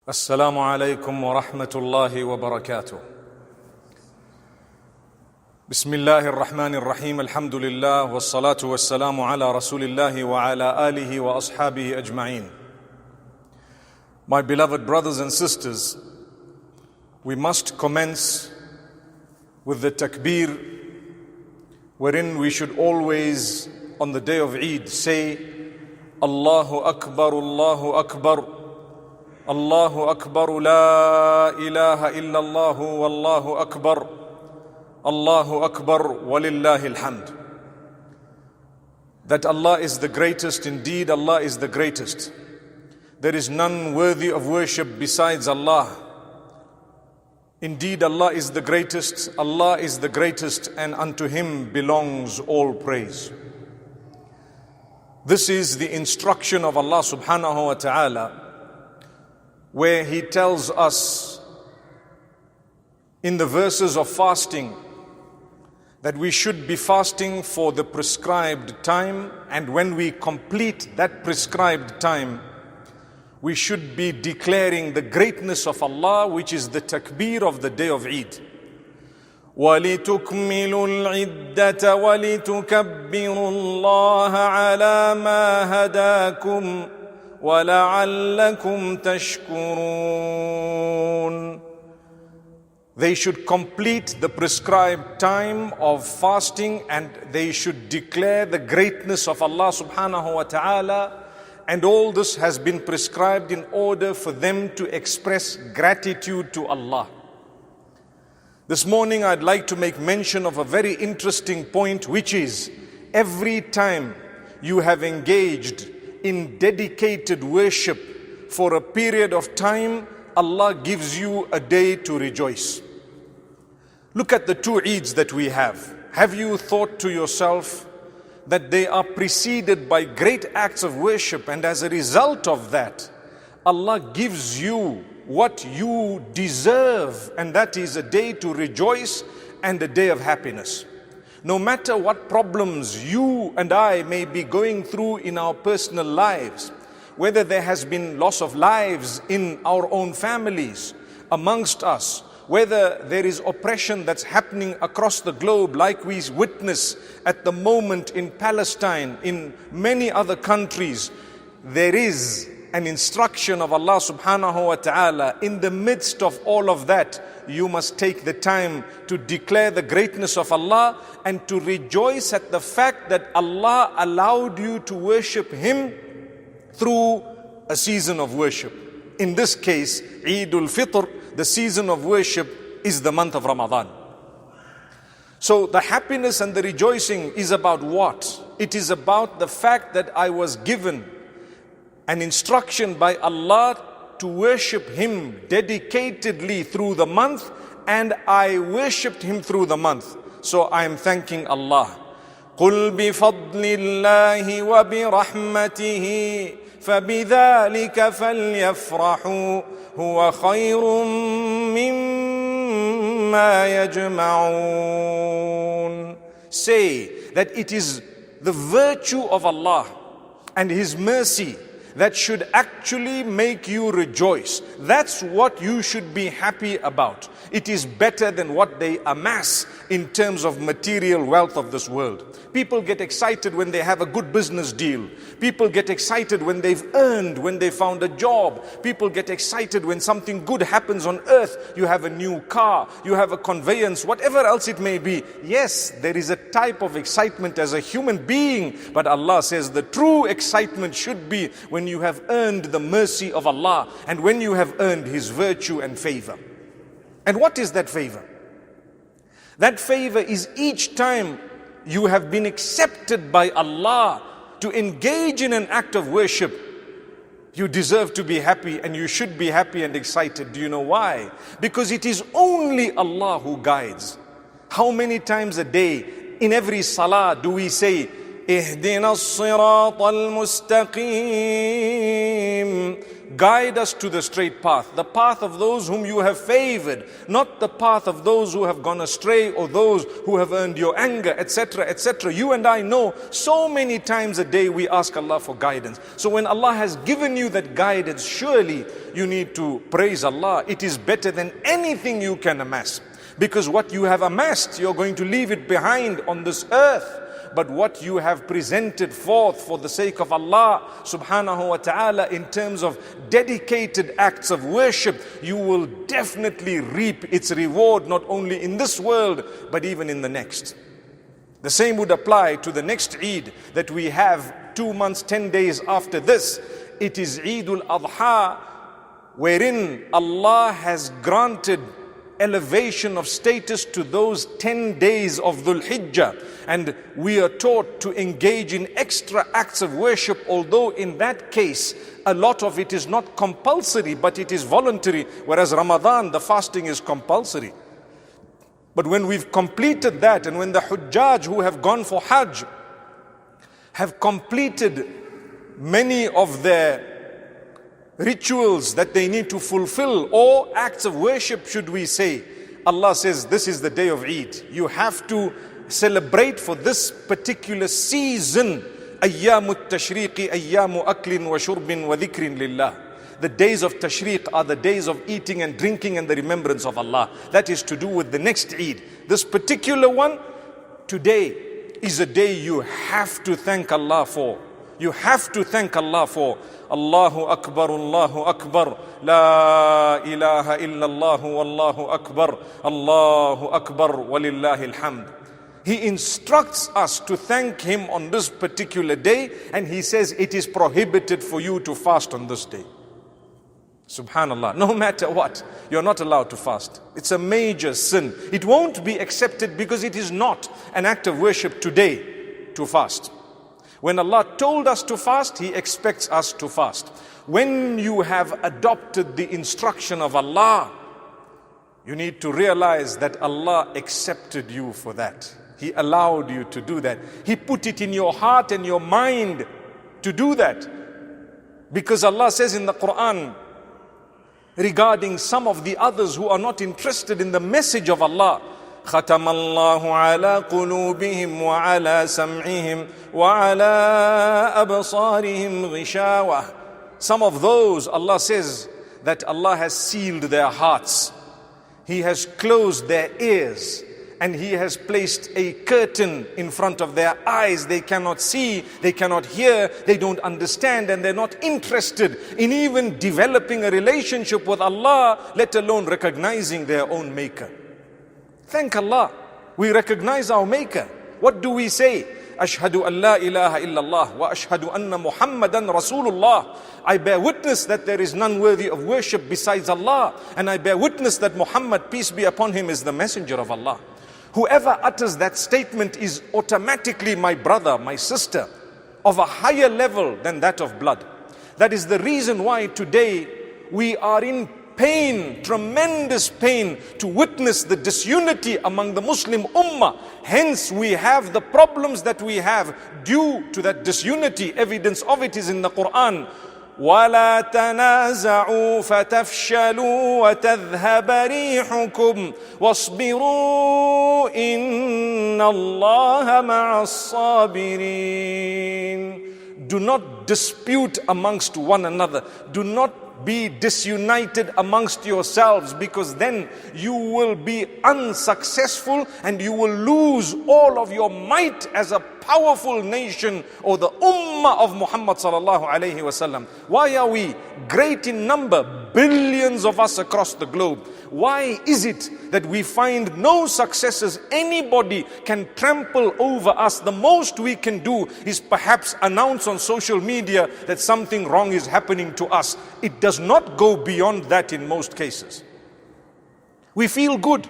السلام عليكم ورحمة الله وبركاته. بسم الله الرحمن الرحيم. الحمد لله والصلاة والسلام على رسول الله وعلى آله وأصحابه أجمعين. My beloved brothers and sisters, we must commence with the takbir, wherein we should always on the day of Eid say Allahu Akbar, Allahu Akbar, Allahu Akbar, la ilaha illallah, wallahu Akbar, Allahu Akbar, walillahi alhamd. That Allah is the greatest, indeed Allah is the greatest. There is none worthy of worship besides Allah. Indeed Allah is the greatest, Allah is the greatest, and unto Him belongs all praise. This is the instruction of Allah subhanahu wa ta'ala, where He tells us in the verses of fasting that we should be fasting for the prescribed time, and when we complete that prescribed time, we should be declaring the greatness of Allah, which is the takbir of the day of Eid. وَلِتُكْمِلُوا الْعِدَّةَ وَلِتُكَبِّرُوا اللَّهَ عَلَى مَا هَدَاكُمْ وَلَعَلَّكُمْ تَشْكُرُونَ. They should complete the prescribed time of fasting, and they should declare the greatness of Allah subhanahu wa ta'ala. And all this has been prescribed in order for them to express gratitude to Allah. This morning I'd like to make mention of a very interesting point, which is every time you have engaged in dedicated worship for a period of time, Allah gives you a day to rejoice. Look at the two Eids that we have. Have you thought to yourself that they are preceded by great acts of worship, and as a result of that, Allah gives you what you deserve, and that is a day to rejoice and a day of happiness. No matter what problems you and I may be going through in our personal lives, whether there has been loss of lives in our own families, amongst us, whether there is oppression that's happening across the globe like we witness at the moment in Palestine, in many other countries, there is an instruction of Allah subhanahu wa ta'ala. In the midst of all of that, you must take the time to declare the greatness of Allah and to rejoice at the fact that Allah allowed you to worship Him through a season of worship. In this case, Eidul Fitr, the season of worship, is the month of Ramadan. So the happiness and the rejoicing is about what? It is about the fact that I was given an instruction by Allah to worship Him dedicatedly through the month, and I worshipped Him through the month. So I am thanking Allah. قُلْ بِفَضْلِ اللَّهِ وَبِرَحْمَتِهِ فَبِذَلِكَ فَلْيَفْرَحُوا هُوَ خَيْرٌ مِّمَّا يَجْمَعُونَ. Say that it is the virtue of Allah and His mercy that should actually make you rejoice. That's what you should be happy about. It is better than what they amass in terms of material wealth of this world. People get excited when they have a good business deal. People get excited when they've earned, when they found a job. People get excited when something good happens on earth. You have a new car, you have a conveyance, whatever else it may be. Yes, there is a type of excitement as a human being, but Allah says the true excitement should be when you have earned the mercy of Allah and when you have earned His virtue and favor. And what is that favor? That favor is each time you have been accepted by Allah to engage in an act of worship, you deserve to be happy, and you should be happy and excited. Do you know why? Because it is only Allah who guides. How many times a day in every salah do we say, اهدنا الصراط المستقيم. Guide us to the straight path, the path of those whom you have favored, not the path of those who have gone astray or those who have earned your anger, etc., etc. You and I know so many times a day we ask Allah for guidance. So when Allah has given you that guidance, surely you need to praise Allah. It is better than anything you can amass. Because what you have amassed, you're going to leave it behind on this earth. But what you have presented forth for the sake of Allah subhanahu wa ta'ala in terms of dedicated acts of worship, you will definitely reap its reward not only in this world but even in the next. The same would apply to the next Eid that we have 2 months, 10 days after this. It is Eid al-Adha, wherein Allah has granted elevation of status to those 10 days of Dhul Hijjah, and we are taught to engage in extra acts of worship, although in that case a lot of it is not compulsory but it is voluntary, whereas Ramadan, the fasting, is compulsory. But when we've completed that, and when the Hujjaj who have gone for Hajj have completed many of their rituals that they need to fulfill, or acts of worship should we say, Allah says this is the day of Eid. You have to celebrate for this particular season. Ayyamut tashriqi ayyamu aklin wa shurbin wa dhikrin lillah. The days of tashriq are the days of eating and drinking and the remembrance of Allah. That is to do with the next Eid. This particular one, today, is a day you have to thank Allah for. You have to thank Allah for. Allahu Akbar, Allahu Akbar, La ilaha illallah, Wallahu Akbar, Allahu Akbar, Walillahi alhamd. He instructs us to thank Him on this particular day, and He says it is prohibited for you to fast on this day. Subhanallah, no matter what, you're not allowed to fast. It's a major sin. It won't be accepted because it is not an act of worship today to fast. When Allah told us to fast, He expects us to fast. When you have adopted the instruction of Allah, you need to realize that Allah accepted you for that. He allowed you to do that. He put it in your heart and your mind to do that. Because Allah says in the Quran, regarding some of the others who are not interested in the message of Allah, ختم الله على قلوبهم وعلى سمعهم وعلى أبصارهم غشاوة. Some of those, Allah says that Allah has sealed their hearts. He has closed their ears, and He has placed a curtain in front of their eyes. They cannot see, they cannot hear, they don't understand, and they're not interested in even developing a relationship with Allah, let alone recognizing their own Maker. Thank Allah, we recognize our Maker. What do we say? Ashhadu an la ilaha illallah wa ashhadu anna Muhammadan Rasulullah. I bear witness that there is none worthy of worship besides Allah, and I bear witness that Muhammad, peace be upon him, is the messenger of Allah. Whoever utters that statement is automatically my brother, my sister, of a higher level than that of blood. That is the reason why today we are in pain, tremendous pain, to witness the disunity among the Muslim Ummah. Hence we have the problems that we have due to that disunity. Evidence of it is in the Quran. وَلَا تَنَازَعُوا فَتَفْشَلُوا وَتَذْهَبَ رِيحُكُمْ وَاصْبِرُوا إِنَّ اللَّهَ مَعَ الصَّابِرِينَ. Do not dispute amongst one another. Do not be disunited amongst yourselves, because then you will be unsuccessful and you will lose all of your might as a powerful nation, or the ummah of Muhammad sallallahu alayhi wasallam. Why are we great in number, billions of us across the globe? Why is it that we find no successes? Anybody can trample over us. The most we can do is perhaps announce on social media that something wrong is happening to us. It does not go beyond that in most cases. We feel good.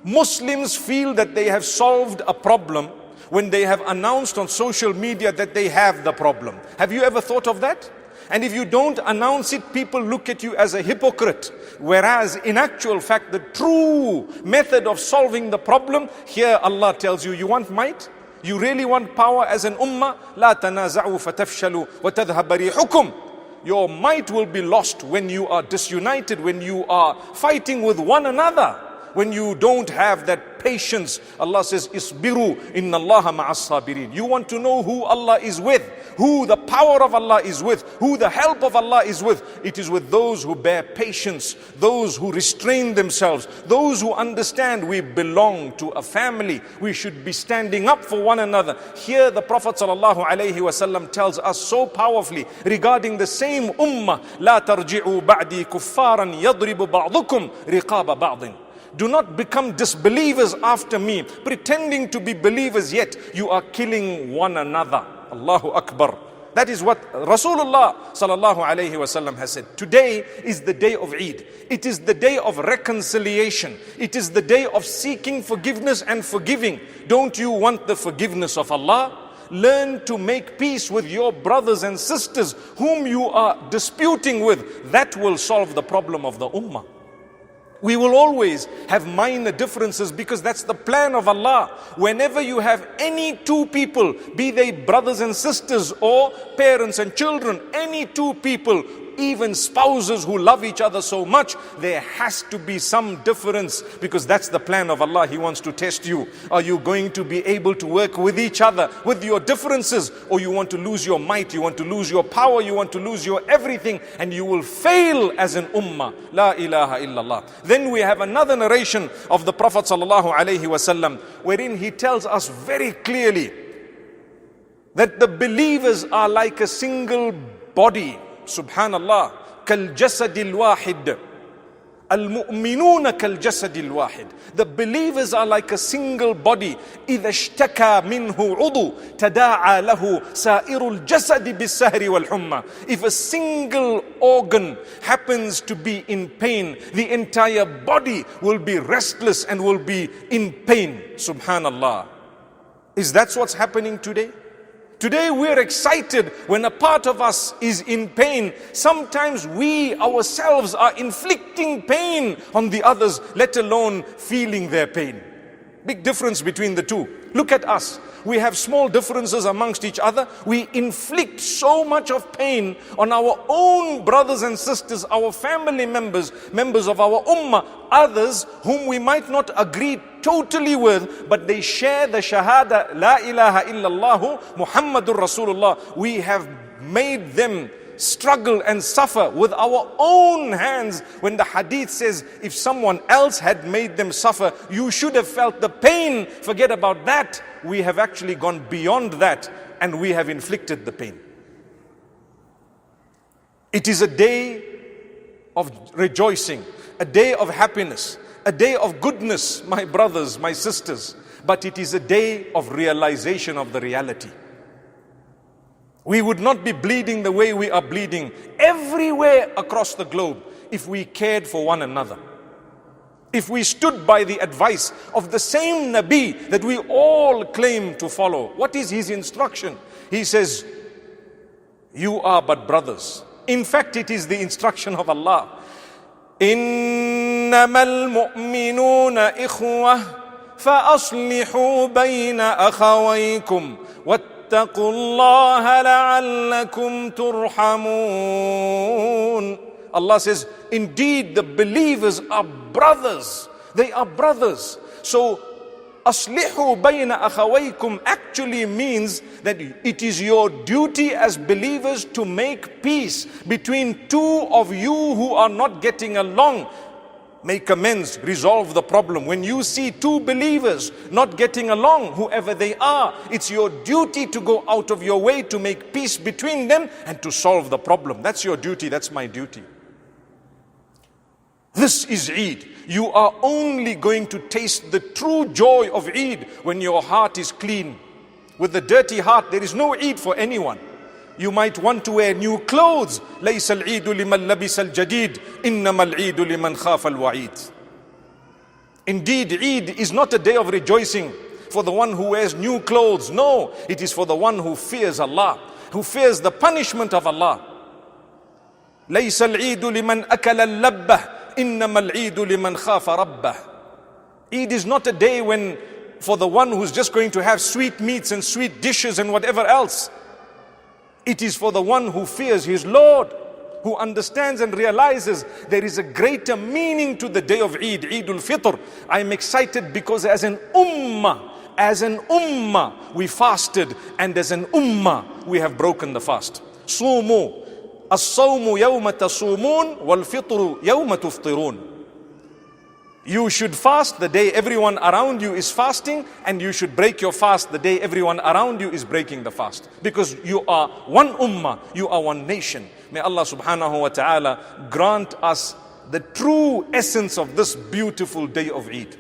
Muslims feel that they have solved a problem when they have announced on social media that they have the problem. Have you ever thought of that? And if you don't announce it, people look at you as a hypocrite. Whereas in actual fact, the true method of solving the problem, here Allah tells you, you want might? You really want power as an ummah? لا تنازعوا فتفشلوا وتذهب ريحكم. Your might will be lost when you are disunited, when you are fighting with one another, when you don't have that patience. Allah says, Isbiru inna Allaha ma'as sabirin. You want to know who Allah is with, who the power of Allah is with, who the help of Allah is with. It is with those who bear patience, those who restrain themselves, those who understand we belong to a family. We should be standing up for one another. Here the Prophet ﷺ tells us so powerfully regarding the same ummah, لا ترجعوا بعدي كفارا يضرب بعضكم رقاب بعض. Do not become disbelievers after me, pretending to be believers, yet you are killing one another. Allahu Akbar. That is what Rasulullah sallallahu alayhi wasallam has said. Today is the day of Eid. It is the day of reconciliation. It is the day of seeking forgiveness and forgiving. Don't you want the forgiveness of Allah? Learn to make peace with your brothers and sisters whom you are disputing with. That will solve the problem of the ummah. We will always have minor differences because that's the plan of Allah. Whenever you have any two people, be they brothers and sisters or parents and children, any two people, even spouses who love each other so much, there has to be some difference because that's the plan of Allah. He wants to test you. Are you going to be able to work with each other with your differences, or you want to lose your might, you want to lose your power, you want to lose your everything, and you will fail as an ummah. La ilaha illallah. Then we have another narration of the Prophet sallallahu alaihi wasallam wherein he tells us very clearly that the believers are like a single body. Subhanallah. كالجسد الواحد. المؤمنون كالجسد الواحد. The believers are like a single body. إذا اشتكى منه عضو تداعى له سائر الجسد بالسهر والحمى. If a single organ happens to be in pain, the entire body will be restless and will be in pain. Subhanallah. Is that what's happening today? Today we're excited when a part of us is in pain. Sometimes we ourselves are inflicting pain on the others, let alone feeling their pain. Big difference between the two. Look at us. We have small differences amongst each other. We inflict so much of pain on our own brothers and sisters, our family members, members of our ummah, others whom we might not agree totally with, but they share the shahada, la ilaha illallah, Muhammadur Rasulullah. We have made them struggle and suffer with our own hands. When the hadith says, if someone else had made them suffer, you should have felt the pain. Forget about that. We have actually gone beyond that and we have inflicted the pain. It is a day of rejoicing, a day of happiness, a day of goodness, my brothers, my sisters. But it is a day of realization of the reality. We would not be bleeding the way we are bleeding everywhere across the globe if we cared for one another. If we stood by the advice of the same Nabi that we all claim to follow. What is his instruction? He says, you are but brothers. In fact, it is the instruction of Allah. إِنَّمَا الْمُؤْمِنُونَ إِخْوَةٌ فَأَصْلِحُوا بَيْنَ أَخَوَيْكُمْ وَاتَّقُوا اللَّهَ لَعَلَّكُمْ تُرْحَمُونَ. Allah says, indeed the believers are brothers. They are brothers. So, أَصْلِحُوا بَيْنَ أَخَوَيْكُمْ actually means that it is your duty as believers to make peace between two of you who are not getting along. Make amends, resolve the problem. When you see two believers not getting along, whoever they are, it's your duty to go out of your way to make peace between them and to solve the problem. That's your duty, that's my duty. This is Eid. You are only going to taste the true joy of Eid when your heart is clean. With a dirty heart, there is no Eid for anyone. You might want to wear new clothes. لَيْسَ الْعِيدُ لِمَنْ لَبِسَ الْجَدِيدُ إِنَّمَا الْعِيدُ لِمَنْ خَافَ الْوَعِيدُ. Indeed, Eid is not a day of rejoicing for the one who wears new clothes. No, it is for the one who fears Allah, who fears the punishment of Allah. لَيْسَ الْعِيدُ لِمَنْ أَكَلَ اللَّبَّةِ إِنَّمَا الْعِيدُ لِمَنْ خَافَ رَبَّهُ. Eid is not a day when for the one who's just going to have sweet meats and sweet dishes and whatever else. It is for the one who fears his Lord, who understands and realizes there is a greater meaning to the day of Eid, Eid al-Fitr. I'm excited because as an ummah, we fasted, and as an ummah, we have broken the fast. Sumu, as-sawmu yawma tasumun, wal-fitru yawma tuftirun. You should fast the day everyone around you is fasting, and you should break your fast the day everyone around you is breaking the fast. Because you are one ummah, you are one nation. May Allah subhanahu wa ta'ala grant us the true essence of this beautiful day of Eid.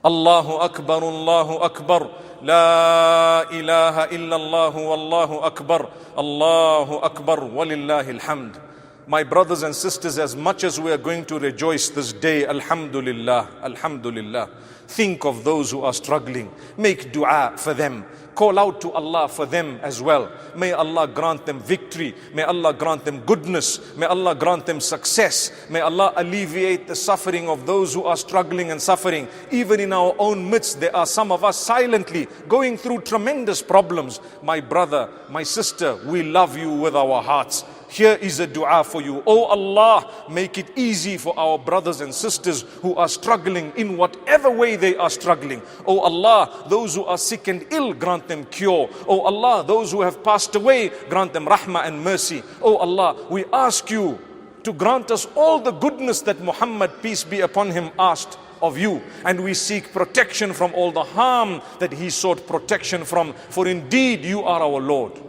Allahu Akbar, Allahu Akbar, La ilaha illallah, Wallahu Akbar, Allahu Akbar, Walillahi alhamd. My brothers and sisters, as much as we are going to rejoice this day, Alhamdulillah, Alhamdulillah, think of those who are struggling. Make dua for them. Call out to Allah for them as well. May Allah grant them victory. May Allah grant them goodness. May Allah grant them success. May Allah alleviate the suffering of those who are struggling and suffering. Even in our own midst, there are some of us silently going through tremendous problems. My brother, my sister, we love you with our hearts. Here is a dua for you. Oh Allah, make it easy for our brothers and sisters who are struggling in whatever way they are struggling. Oh Allah, those who are sick and ill, grant them cure. Oh Allah, those who have passed away, grant them rahmah and mercy. Oh Allah, we ask you to grant us all the goodness that Muhammad, peace be upon him, asked of you. And we seek protection from all the harm that he sought protection from. For indeed, you are our Lord.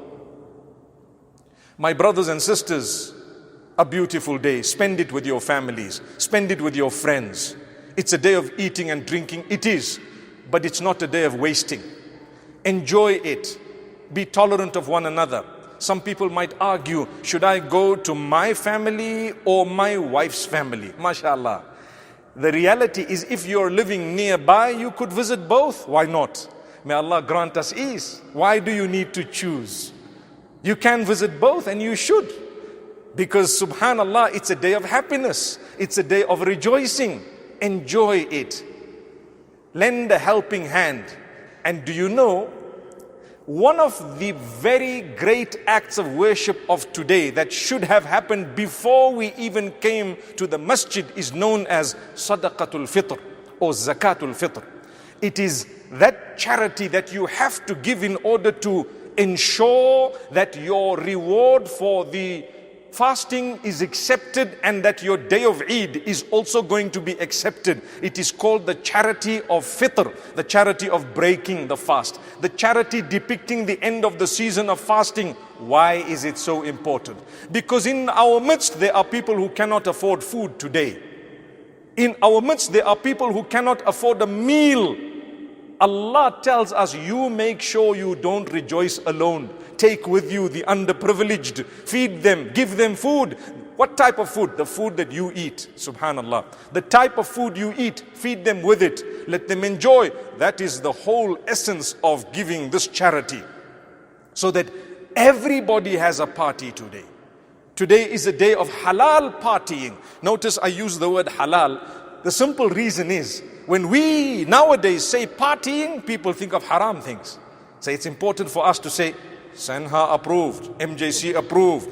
My brothers and sisters, a beautiful day. Spend it with your families. Spend it with your friends. It's a day of eating and drinking. It is. But it's not a day of wasting. Enjoy it. Be tolerant of one another. Some people might argue, should I go to my family or my wife's family? MashaAllah. The reality is, if you're living nearby, you could visit both. Why not? May Allah grant us ease. Why do you need to choose? You can visit both, and you should. Because subhanallah, it's a day of happiness. It's a day of rejoicing. Enjoy it. Lend a helping hand. And do you know, one of the very great acts of worship of today that should have happened before we even came to the masjid is known as Sadaqatul Fitr or Zakatul Fitr. It is that charity that you have to give in order to ensure that your reward for the fasting is accepted and that your day of Eid is also going to be accepted. It is called the charity of Fitr, the charity of breaking the fast, the charity depicting the end of the season of fasting. Why is it so important? Because in our midst there are people who cannot afford food today. In our midst there are people who cannot afford a meal. Allah tells us, you make sure you don't rejoice alone. Take with you the underprivileged. Feed them, give them food. What type of food? The food that you eat. Subhanallah. The type of food you eat, feed them with it. Let them enjoy. That is the whole essence of giving this charity. So that everybody has a party today. Today is a day of halal partying. Notice I use the word halal. The simple reason is, when we nowadays say partying, people think of haram things. So it's important for us to say, Sanha approved, MJC approved,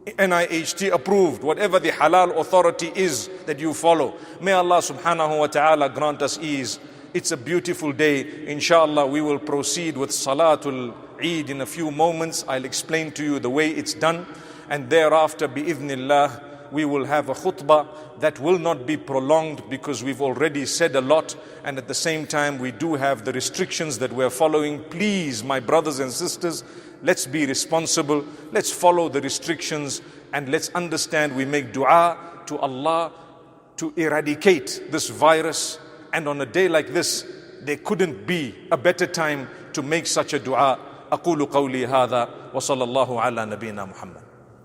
NIHT approved, whatever the halal authority is that you follow. May Allah subhanahu wa ta'ala grant us ease. It's a beautiful day. Inshallah, we will proceed with Salatul Eid in a few moments. I'll explain to you the way it's done. And thereafter, bi'idhnillah, we will have a khutbah that will not be prolonged because we've already said a lot, and at the same time we do have the restrictions that we're following. Please, my brothers and sisters, let's be responsible, let's follow the restrictions, and let's understand we make dua to Allah to eradicate this virus. And on a day like this, there couldn't be a better time to make such a dua. أقول قولي هذا وصلى الله على نبينا محمد.